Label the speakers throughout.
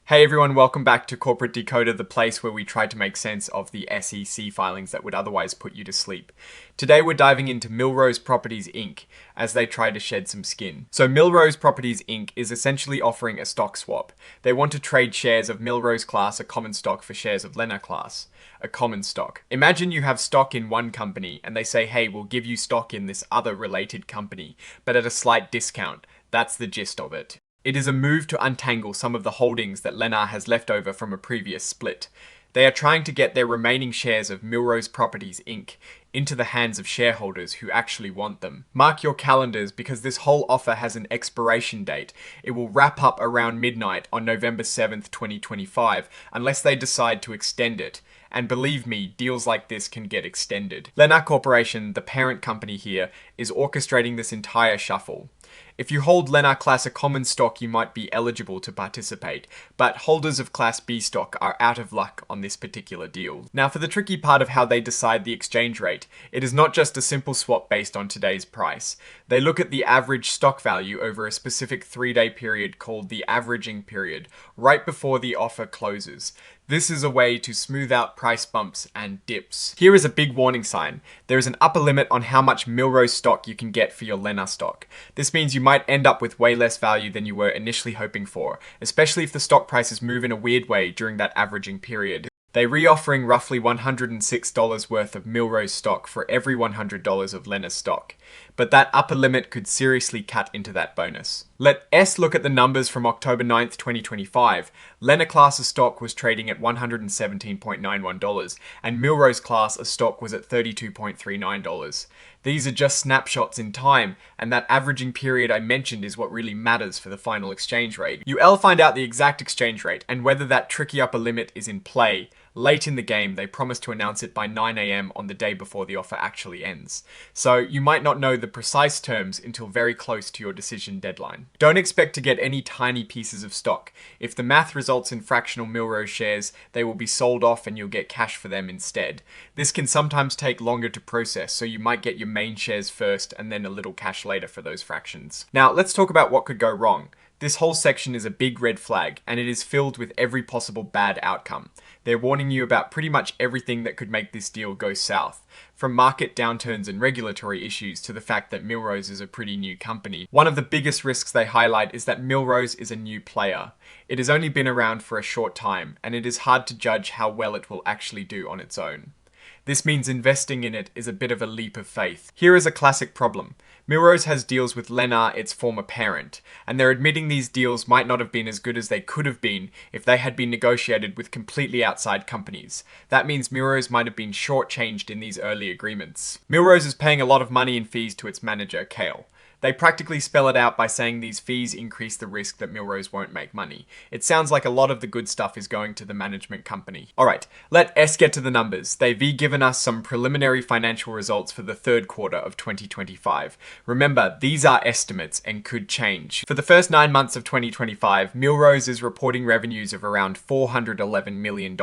Speaker 1: Hey everyone, welcome back to Corporate Decoder, the place where we try to make sense of the SEC filings that would otherwise put you to sleep. Today we're diving into Millrose Properties Inc. as they try to shed some skin. So Millrose Properties Inc. is essentially offering a stock swap. They want to trade shares of Millrose class, a common stock, for shares of Lennar class, a common stock. Imagine you have stock in one company and they say, hey, we'll give you stock in this other related company, but at a slight discount. That's the gist of it. It is a move to untangle some of the holdings that Lennar has left over from a previous split. They are trying to get their remaining shares of Millrose Properties Inc. into the hands of shareholders who actually want them. Mark your calendars because this whole offer has an expiration date. It will wrap up around midnight on November 7th, 2025, unless they decide to extend it. And believe me, deals like this can get extended. Lennar Corporation, the parent company here, is orchestrating this entire shuffle. If you hold Lennar Class A common stock, you might be eligible to participate, but holders of Class B stock are out of luck on this particular deal. Now, for the tricky part of how they decide the exchange rate, it is not just a simple swap based on today's price. They look at the average stock value over a specific 3-day period called the averaging period, right before the offer closes. This is a way to smooth out price bumps and dips. Here is a big warning sign. There is an upper limit on how much Millrose stock you can get for your Lennar stock. This means you might end up with way less value than you were initially hoping for, especially if the stock prices move in a weird way during that averaging period. They're reoffering roughly $106 worth of Millrose stock for every $100 of Lennar stock. But that upper limit could seriously cut into that bonus. Let S look at the numbers from October 9th, 2025. Lennar class of stock was trading at $117.91, and Millrose class of stock was at $32.39. These are just snapshots in time, and that averaging period I mentioned is what really matters for the final exchange rate. You'll find out the exact exchange rate, and whether that tricky upper limit is in play. Late in the game, they promise to announce it by 9 AM on the day before the offer actually ends. So you might not know the precise terms until very close to your decision deadline. Don't expect to get any tiny pieces of stock. If the math results in fractional Millrose shares, they will be sold off and you'll get cash for them instead. This can sometimes take longer to process, so you might get your main shares first and then a little cash later for those fractions. Now let's talk about what could go wrong. This whole section is a big red flag, and it is filled with every possible bad outcome. They're warning you about pretty much everything that could make this deal go south, from market downturns and regulatory issues to the fact that Millrose is a pretty new company. One of the biggest risks they highlight is that Millrose is a new player. It has only been around for a short time, and it is hard to judge how well it will actually do on its own. This means investing in it is a bit of a leap of faith. Here is a classic problem. Millrose has deals with Lennar, its former parent, and they're admitting these deals might not have been as good as they could have been if they had been negotiated with completely outside companies. That means Millrose might have been shortchanged in these early agreements. Millrose is paying a lot of money in fees to its manager, Cale. They practically spell it out by saying these fees increase the risk that Millrose won't make money. It sounds like a lot of the good stuff is going to the management company. Alright, let S get to the numbers. They've given us some preliminary financial results for the third quarter of 2025. Remember, these are estimates and could change. For the first 9 months of 2025, Millrose is reporting revenues of around $411 million.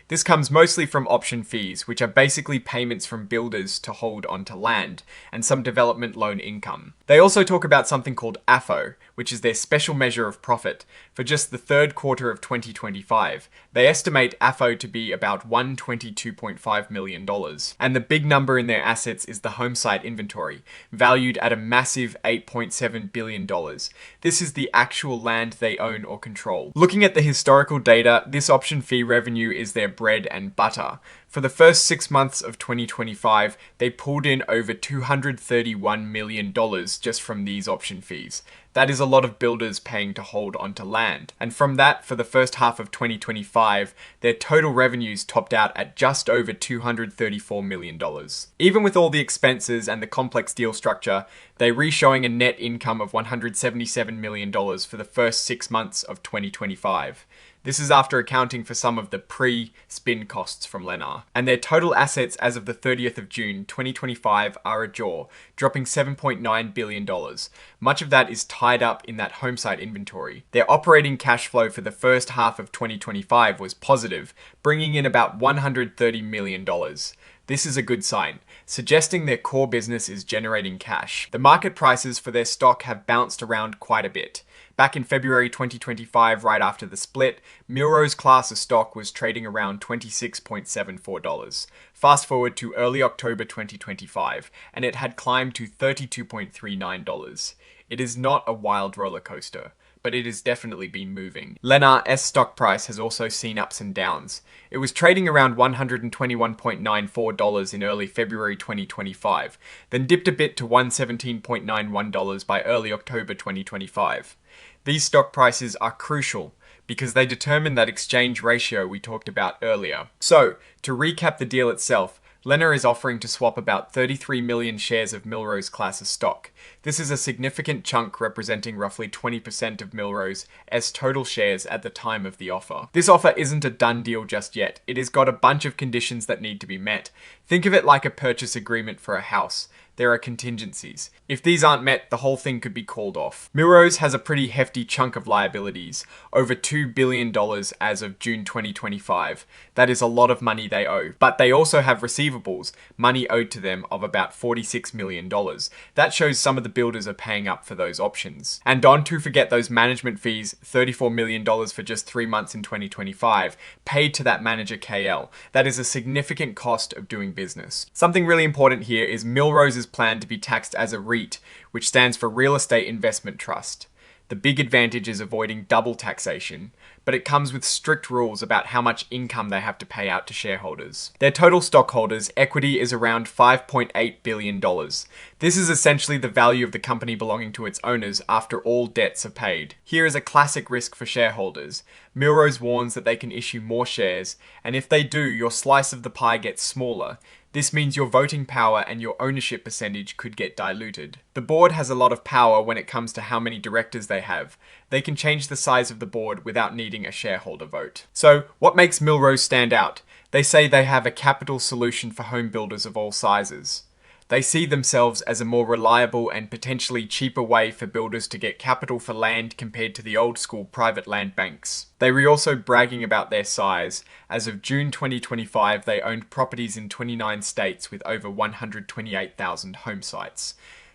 Speaker 1: This comes mostly from option fees, which are basically payments from builders to hold onto land, and some development loan income. They also talk about something called AFO, which is their special measure of profit. For just the third quarter of 2025, they estimate AFO to be about $122.5 million. And the big number in their assets is the homesite inventory, valued at a massive $8.7 billion. This is the actual land they own or control. Looking at the historical data, this option fee revenue is their bread and butter. For the first 6 months of 2025, they pulled in over $231 million just from these option fees. That is a lot of builders paying to hold onto land. And from that, for the first half of 2025, their total revenues topped out at just over $234 million. Even with all the expenses and the complex deal structure, they're re-showing a net income of $177 million for the first 6 months of 2025. This is after accounting for some of the pre-spin costs from Lennar. And their total assets as of the 30th of June 2025 are a jaw, dropping $7.9 billion. Much of that is tied up in that homesite inventory. Their operating cash flow for the first half of 2025 was positive, bringing in about $130 million. This is a good sign, suggesting their core business is generating cash. The market prices for their stock have bounced around quite a bit. Back in February 2025, right after the split, Millrose class of stock was trading around $26.74. Fast forward to early October 2025, and it had climbed to $32.39. It is not a wild roller coaster, but it has definitely been moving. Lennar's stock price has also seen ups and downs. It was trading around $121.94 in early February 2025, then dipped a bit to $117.91 by early October 2025. These stock prices are crucial because they determine that exchange ratio we talked about earlier. So, to recap the deal itself, Lennar is offering to swap about 33 million shares of Millrose class of stock. This is a significant chunk representing roughly 20% of Millrose's total shares at the time of the offer. This offer isn't a done deal just yet. It has got a bunch of conditions that need to be met. Think of it like a purchase agreement for a house. There are contingencies. If these aren't met, the whole thing could be called off. Millrose has a pretty hefty chunk of liabilities, over $2 billion as of June 2025. That is a lot of money they owe. But they also have receivables, money owed to them of about $46 million. That shows some of the builders are paying up for those options. And don't forget those management fees, $34 million for just 3 months in 2025, paid to that manager KL. That is a significant cost of doing business. Something really important here is Millrose's plan to be taxed as a REIT, which stands for Real Estate Investment Trust. The big advantage is avoiding double taxation, but it comes with strict rules about how much income they have to pay out to shareholders. Their total stockholders' equity is around $5.8 billion. This is essentially the value of the company belonging to its owners after all debts are paid. Here is a classic risk for shareholders. Millrose warns that they can issue more shares, and if they do, your slice of the pie gets smaller. This means your voting power and your ownership percentage could get diluted. The board has a lot of power when it comes to how many directors they have. They can change the size of the board without needing a shareholder vote. So, what makes Millrose stand out? They say they have a capital solution for home builders of all sizes. They see themselves as a more reliable and potentially cheaper way for builders to get capital for land compared to the old school private land banks. They were also bragging about their size. As of June 2025, they owned properties in 29 states with over 128,000 home sites.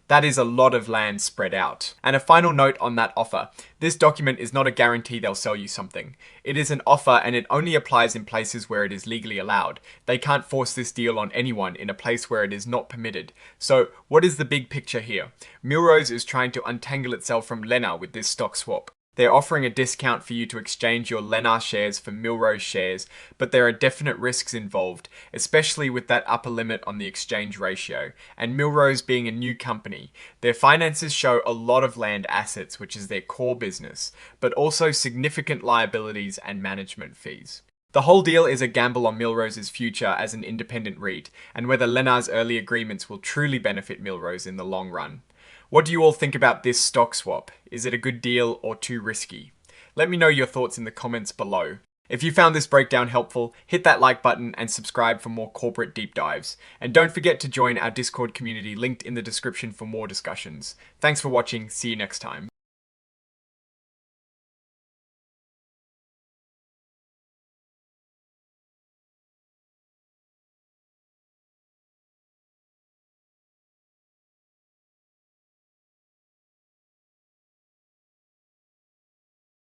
Speaker 1: That is a lot of land spread out. And a final note on that offer. This document is not a guarantee they'll sell you something. It is an offer and it only applies in places where it is legally allowed. They can't force this deal on anyone in a place where it is not permitted. So, what is the big picture here? Millrose is trying to untangle itself from Lennar with this stock swap. They're offering a discount for you to exchange your Lennar shares for Millrose shares, but there are definite risks involved, especially with that upper limit on the exchange ratio, and Millrose being a new company. Their finances show a lot of land assets, which is their core business, but also significant liabilities and management fees. The whole deal is a gamble on Millrose's future as an independent REIT, and whether Lennar's early agreements will truly benefit Millrose in the long run. What do you all think about this stock swap? Is it a good deal or too risky? Let me know your thoughts in the comments below. If you found this breakdown helpful, hit that like button and subscribe for more corporate deep dives. And don't forget to join our Discord community linked in the description for more discussions. Thanks for watching, see you next time.